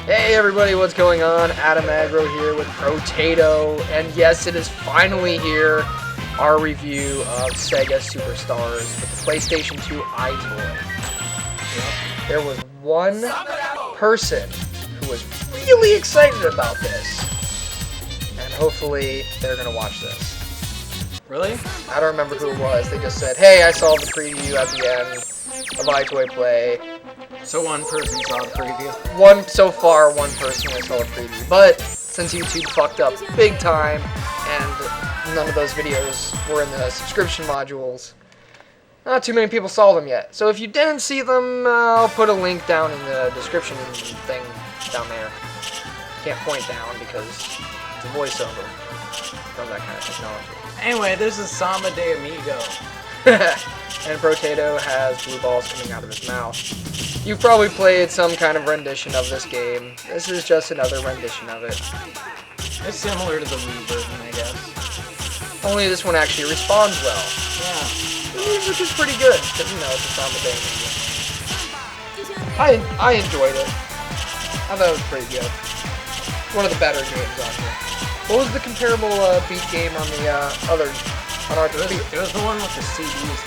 Hey everybody, what's going on? Adam Agro here with Potato, and yes, it is finally here, our review of Sega Superstars with the PlayStation 2 iToy. There was one person who was really excited about this, and hopefully they're going to watch this. Really? I don't remember who it was. They just said, hey, I saw the preview at the end of iToy Play. So one person saw the preview? So far, one person has saw a preview. But since YouTube fucked up big time, and none of those videos were in the subscription modules, not too many people saw them yet. So if you didn't see them, I'll put a link down in the description thing down there. Can't point down because it's a voiceover. From that kind of technology. Anyway, this is Samba De Amigo. And Potato has blue balls coming out of his mouth. You've probably played some kind of rendition of this game. This is just another rendition of it. It's similar to the Wii version, I guess. Only this one actually responds well. Yeah. Which is pretty good, because you know it's a Samba De Amigo. I enjoyed it. I thought it was pretty good. One of the better games on here. What was the comparable beat game on the on our It was the one with the CDs.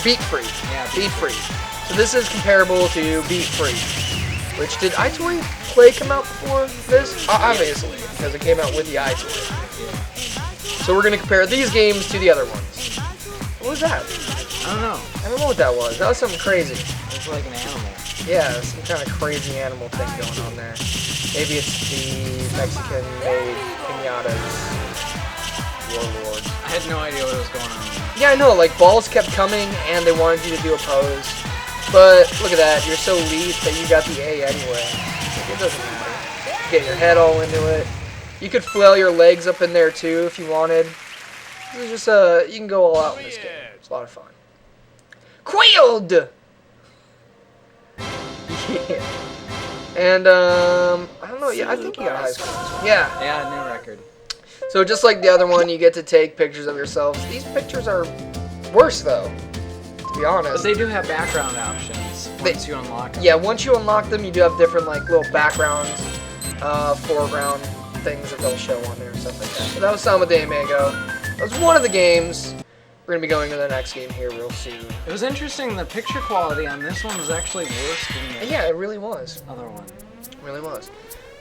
Beat Free. Yeah, Beat Free. So this is comparable to Beat Free. Which, did iToy Play come out before this? Obviously, because it came out with the iToy. So we're going to compare these games to the other ones. What was that? I don't know. I don't know what that was. That was something crazy. It's like an animal. Yeah, some kind of crazy animal thing going on there. Maybe it's the Mexican-made pinatas warlords. I had no idea what was going on. Yeah, I know, like, balls kept coming, and they wanted you to do a pose. But, look at that, you're so elite that you got the A anyway. It doesn't matter. Get your head all into it. You could flail your legs up in there, too, if you wanted. This is just, you can go all out in this game. It's a lot of fun. Quailed! Yeah. And, I don't know, yeah, I think you got high score on this one. Yeah. Yeah, new record. So just like the other one, you get to take pictures of yourselves. These pictures are worse, though, to be honest. But they do have background options once you unlock them. Yeah, once you unlock them, you do have different, like, little backgrounds, foreground things that they'll show on there and stuff like that. So that was Samba De Amigo. That was one of the games. We're going to be going to the next game here real soon. It was interesting, the picture quality on this one was actually worse than the Yeah, it really was. other one. It really was.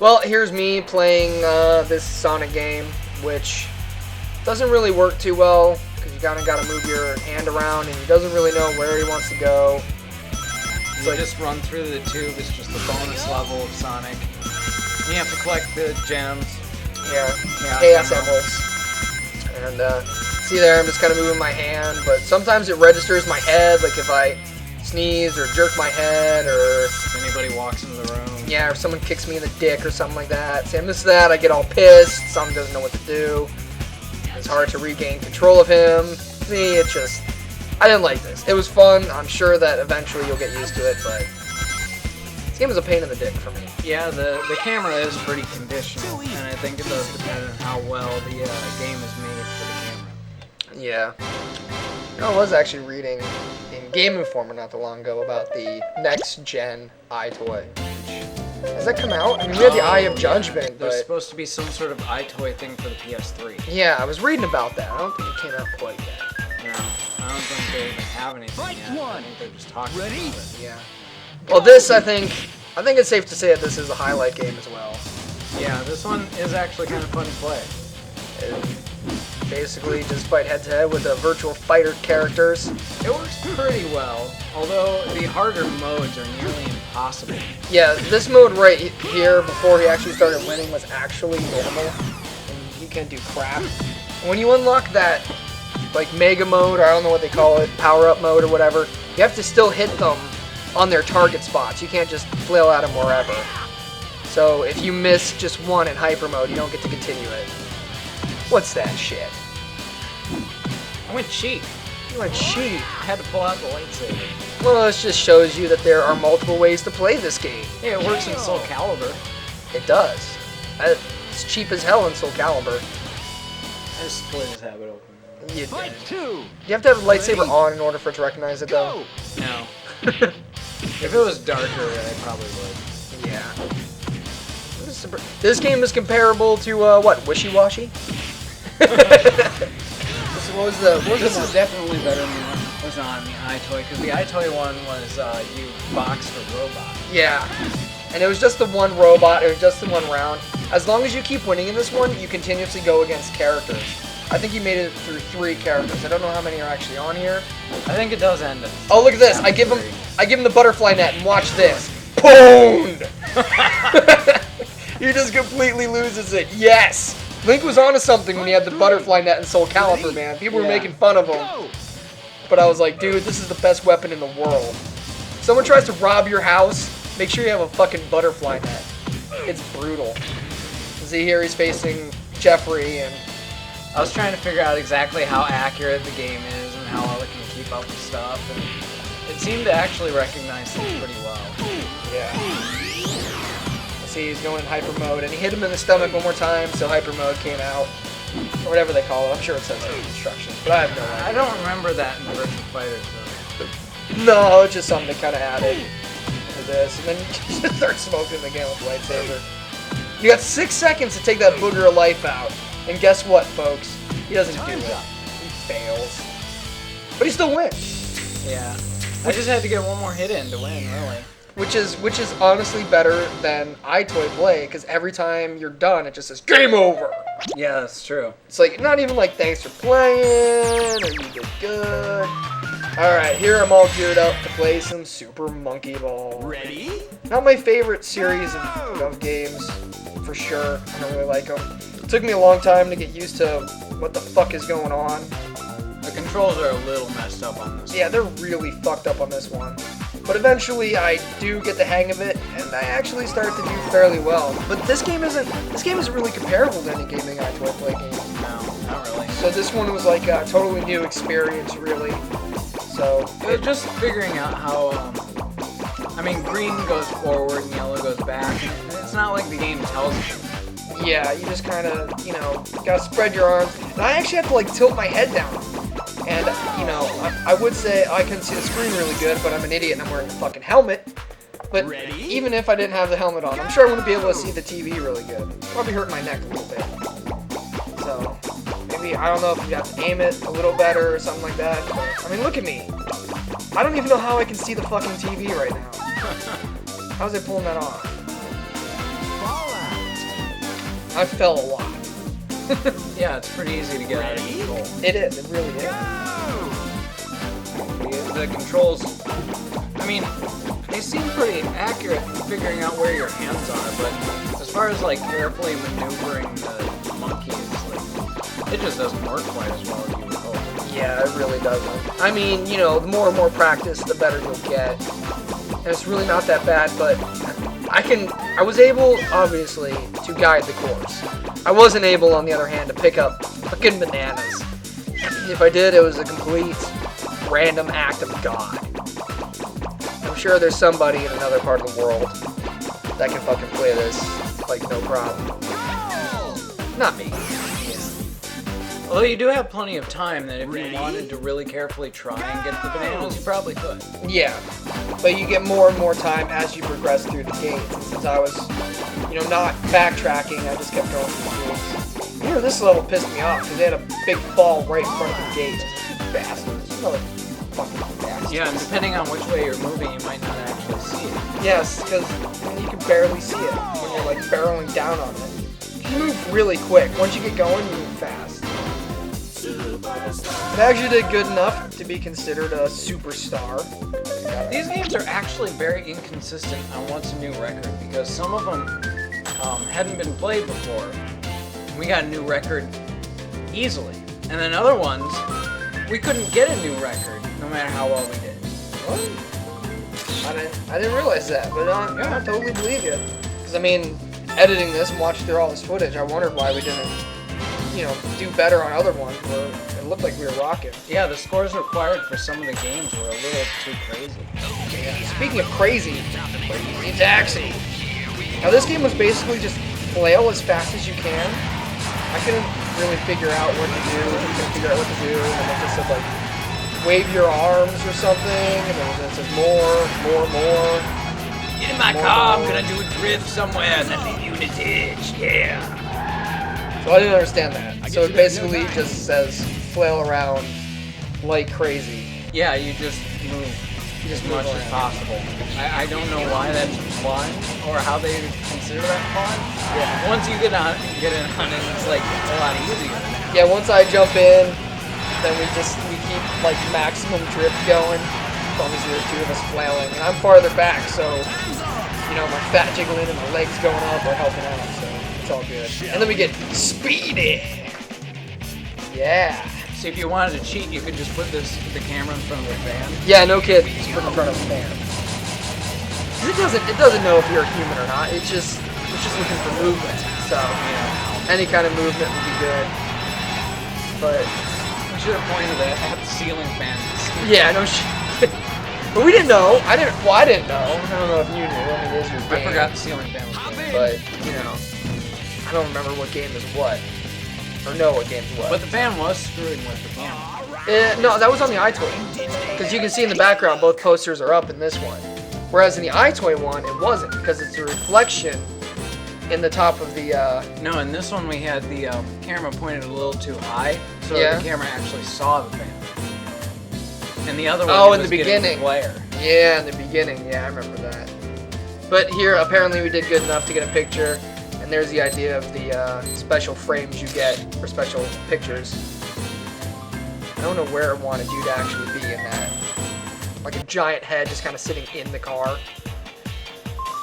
Well, here's me playing this Sonic game, which doesn't really work too well, because you kind of got to move your hand around, and he doesn't really know where he wants to go. You just run through the tube, it's just the bonus level of Sonic. You have to collect the gems. Yeah, Chaos Emeralds. And, see there, I'm just kind of moving my hand, but sometimes it registers my head, like if I sneeze or jerk my head, or If anybody walks into the room. yeah, or someone kicks me in the dick or something like that. See, I miss that, I get all pissed, someone doesn't know what to do. It's hard to regain control of him. Me, it just, I didn't like this. It was fun, I'm sure that eventually you'll get used to it, but this game is a pain in the dick for me. Yeah, the camera is pretty conditional, and I think it does depend on how well the game is made for the camera. Yeah. You know, I was actually reading in Game Informer not too long ago about the next-gen iToy. Has that come out? I mean, we had the Eye of Judgment, There's but supposed to be some sort of iToy thing for the PS3. yeah, I was reading about that. I don't think it came out quite yet. No, I don't think they even have anything yet. I think they're just talking about it. Yeah. Well, this, I think it's safe to say that this is a highlight game as well. Yeah, this one is actually kind of fun to play. Basically, just fight head-to-head with the Virtua Fighter characters. It works pretty well, although the harder modes are nearly impossible. Yeah, this mode right here, before he actually started winning, was actually normal. And you can't do crap. And when you unlock that, like, Mega mode, or I don't know what they call it, power-up mode or whatever, you have to still hit them on their target spots. You can't just flail at them wherever. So if you miss just one in hyper mode, you don't get to continue it. What's that shit? I went cheat. You went cheat. I had to pull out the lightsaber. Well, this just shows you that there are multiple ways to play this game. Yeah, it works in Soul Calibur. It does. It's cheap as hell in Soul Calibur. I just split his habit open. You have to have the lightsaber on in order for it to recognize it, though. No. If it was darker, I probably would. Yeah. This game is comparable to what? Wishy Washy. This is definitely better than what was on the iToy, because the iToy one was you boxed a robot. Yeah, and it was just the one robot. It was just the one round. As long as you keep winning in this one, you continuously go against characters. I think you made it through 3 characters. I don't know how many are actually on here. I think it does end. Oh, look at this! I give him the butterfly net, and watch this. Pwned! He just completely loses it. Yes! Link was onto something when he had the butterfly net and Soul Calibur, man. People were making fun of him. But I was like, dude, this is the best weapon in the world. Someone tries to rob your house, make sure you have a fucking butterfly net. It's brutal. See here, he's facing Jeffrey, and I was trying to figure out exactly how accurate the game is and how well it can keep up with stuff, and it seemed to actually recognize things pretty well. Yeah. See, he's going in hyper mode, and he hit him in the stomach one more time, so hyper mode came out. Or whatever they call it. I'm sure it says in the instructions, but I have no idea. I don't remember that in Virtua Fighters, though. No, it's just something they kind of added to this. And then you just start smoking again with the lightsaber. You got 6 seconds to take that booger of life out. And guess what, folks? He doesn't do it. He fails. But he still wins. Yeah. I just had to get one more hit in to win, really. Which is honestly better than iToy Play, because every time you're done, it just says, game over! Yeah, that's true. It's like, not even like, thanks for playing, or you did good. Alright, here I'm all geared up to play some Super Monkey Ball. Ready? Not my favorite series of games, for sure. I don't really like them. It took me a long time to get used to what the fuck is going on. The controls are a little messed up on this. Yeah, they're really fucked up on this one. But eventually I do get the hang of it, and I actually start to do fairly well. But this game isn't really comparable to any gaming iToy Play game. No, not really. So this one was like a totally new experience, really. So Just figuring out how, I mean, green goes forward and yellow goes back. And it's not like the game tells you. yeah, you just kind of, you know, gotta spread your arms. And I actually have to like tilt my head down. And, you know, I would say I can see the screen really good, but I'm an idiot and I'm wearing a fucking helmet. But even if I didn't have the helmet on, I'm sure I wouldn't be able to see the TV really good. Probably hurt my neck a little bit. So, maybe, I don't know if you have to aim it a little better or something like that. But, I mean, look at me. I don't even know how I can see the fucking TV right now. How's it pulling that off? I fell a lot. Yeah, it's pretty easy to get out of control. It is, it really is. The controls, I mean, they seem pretty accurate in figuring out where your hands are, but as far as like carefully maneuvering the monkeys, like, it just doesn't work quite as well as you would hope. Yeah, it really doesn't. I mean, you know, the more and more practice, the better you'll get. And it's really not that bad, but I was able, obviously, to guide the course. I wasn't able, on the other hand, to pick up fucking bananas. If I did, it was a complete random act of God. I'm sure there's somebody in another part of the world that can fucking play this, like, no problem. Not me. Although you do have plenty of time that if you wanted to really carefully try and get the bananas, you probably could. Yeah, but you get more and more time as you progress through the gates. And since I was, you know, not backtracking, I just kept going through the gates. You know, this level pissed me off because they had a big ball right in front of the gates. Bastards. Another fucking bastards. Yeah, and depending on which way you're moving, you might not actually see it. Yes, because you can barely see it when you're like barreling down on it. You move really quick. Once you get going, you move fast. It actually did good enough to be considered a superstar. These games are actually very inconsistent on what's a new record because some of them hadn't been played before. We got a new record easily. And then other ones, we couldn't get a new record no matter how well we did. What? I didn't realize that, but yeah, I totally believe you. Because, I mean, editing this and watching through all this footage, I wondered why we didn't, you know, do better on other ones where it looked like we were rocking. Yeah, the scores required for some of the games were a little too crazy. Yeah. Speaking of crazy taxi. Now this game was basically just flail as fast as you can. I couldn't really figure out what to do. And then it just said like, wave your arms or something. And then it said more. my car, I'm gonna do a drift somewhere and then leave you in a ditch, yeah. So I didn't understand that. So it basically just says flail around like crazy. Yeah, you just move as much as possible. I don't know why that's fun or how they consider that fun. Yeah. Once you get in on it, it's like a lot easier. Yeah, once I jump in, then we keep like maximum drift going. As long as there's two of us flailing. And I'm farther back, so you know, my fat jiggling and my legs going up are helping out, so it's all good. And then we get speedy. Yeah. See, if you wanted to cheat, you could just put the camera in front of the fan. Yeah, no kid. Just put it in front of a fan. It doesn't know if you're a human or not. It's just looking for movement. So, you know, any kind of movement would be good. But We should have pointed at the ceiling fan. yeah, no shit. But we didn't know. I didn't know. I don't know if you knew. I mean, it is your game. I forgot the ceiling fan was there. But, you know, I don't remember what game is what. Or know what game's what. But the fan was screwing with the camera. No, that was on the iToy. Because you can see in the background, both posters are up in this one. Whereas in the iToy one, it wasn't, because it's a reflection in the top of the... No, in this one we had the camera pointed a little too high, so Yeah. the camera actually saw the fan. And the other one Oh, in was the getting beginning. glare. Yeah, in the beginning. Yeah, I remember that. But here, apparently we did good enough to get a picture. And there's the idea of the special frames you get for special pictures. I don't know where I wanted you to actually be in that. Like a giant head just kind of sitting in the car.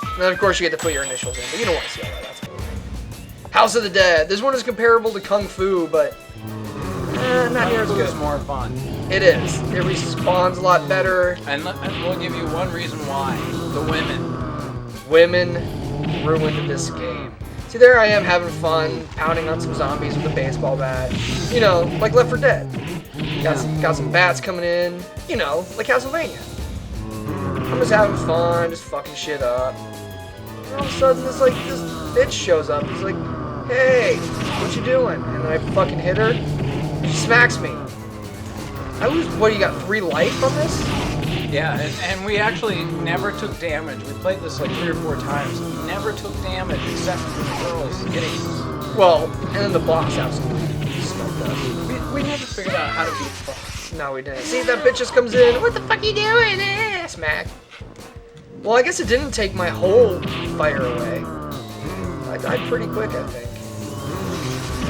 And then of course you get to put your initials in, but you don't want to see all that. That's cool. House of the Dead. This one is comparable to Kung Fu, but not near as good. It's more fun. It is. It respawns a lot better. And we'll give you one reason why. The women. Women ruined this game. See, there I am having fun, pounding on some zombies with a baseball bat. You know, like Left 4 Dead. Got some bats coming in. You know, like Castlevania. I'm just having fun, just fucking shit up. And all of a sudden, this bitch shows up. He's like, "Hey, what you doing?" And then I fucking hit her. She smacks me. I lose. What, you got 3 life on this? Yeah, and we actually never took damage. We played this like 3 or 4 times. We never took damage except for the girls hitting us. Well, and then the boss absolutely smoked us. We never figured out how to beat the boss. No, we didn't. See, that bitch just comes in. What the fuck you doing? Smack. Well, I guess it didn't take my whole fire away. I died pretty quick, I think.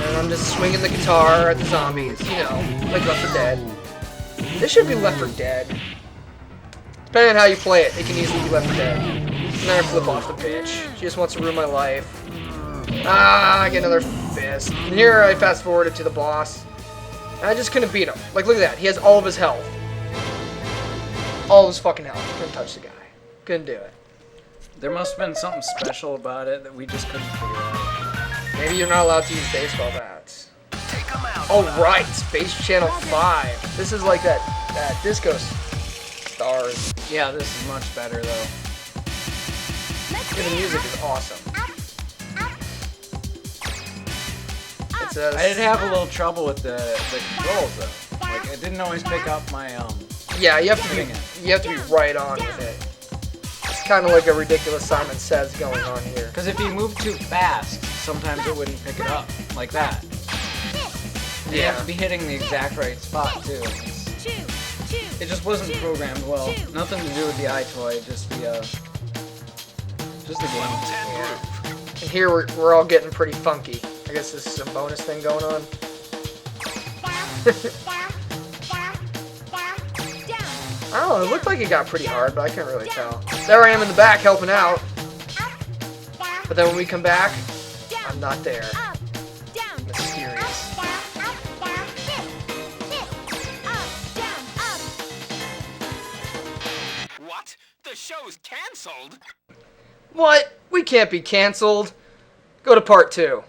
And I'm just swinging the guitar at the zombies, you know, like Left 4 Dead. This should be Left 4 Dead. Depending on how you play it, it can easily be Left 4 Dead. And then I flip off the bitch. She just wants to ruin my life. Ah, I get another fist. And here I fast forwarded to the boss. And I just couldn't beat him. Like, look at that. He has all of his health. All of his fucking health. Couldn't touch the guy. Couldn't do it. There must have been something special about it that we just couldn't figure out. Maybe you're not allowed to use baseball bats. Oh, right. Space Channel 5. This is like that Disco Stars. Yeah, this is much better though. Yeah, the music is awesome. It says, I did have a little trouble with the controls though. Like it didn't always pick up my yeah, you have to be right on with it. It's kind of like a ridiculous Simon Says going on here. Because if you move too fast, sometimes it wouldn't pick it up like that. And you have to be hitting the exact right spot too. It just wasn't programmed well. Nothing to do with the iToy, just the game. Yeah. And here we're all getting pretty funky. I guess this is some bonus thing going on. I don't know, it looked like it got pretty hard, but I can't really tell. There I am in the back helping out. But then when we come back, I'm not there. Mysterious. What? The show's cancelled? What? We can't be canceled. Go to part 2.